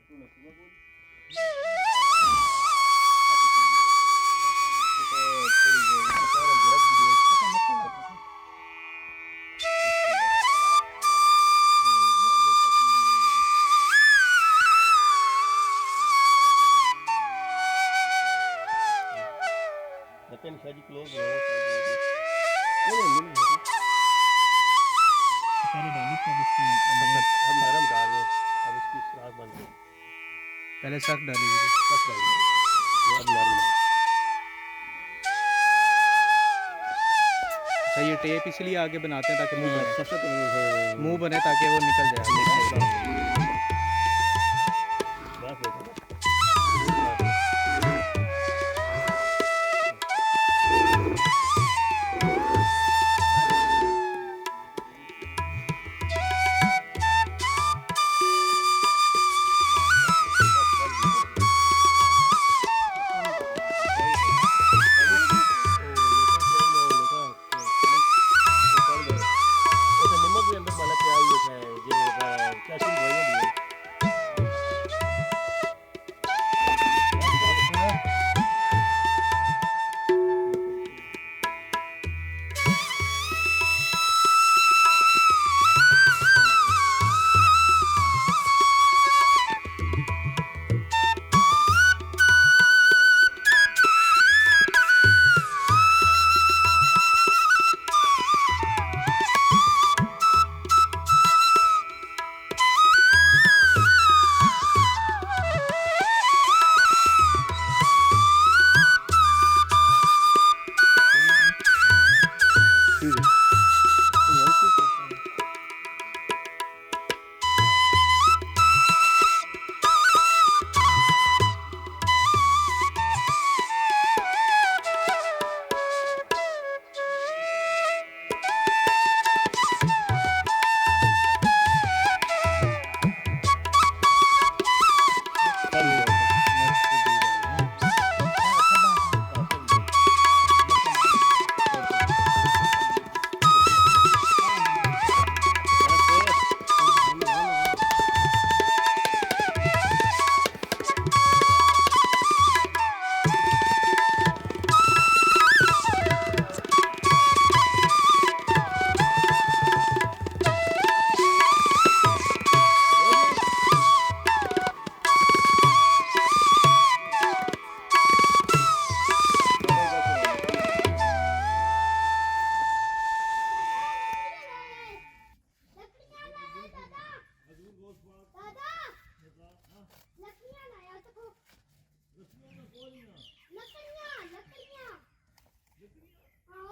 शादी क्लोज हो सारे डाली अब इसकी हम नरम डाल रहे अब इसकी सुराख बन गई पहले सख्त डाली कस डाली वो अब नरम है अच्छा ये टेप इसलिए आगे बनाते हैं ताकि मुंह बने ताकि वो निकल जाए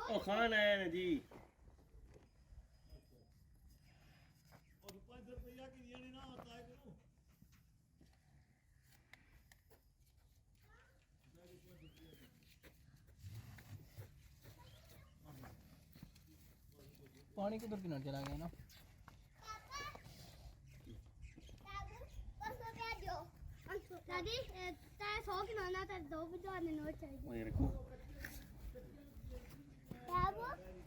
ओ खान आया ना जी पानी किधर किनारे चला गया ना दादी ताए 100 की नोना ताए 2 भी तो आने नोट चाहिए ओए रखो बाबू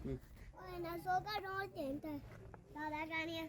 ओए ना 100 का नोट देता दादा गानी है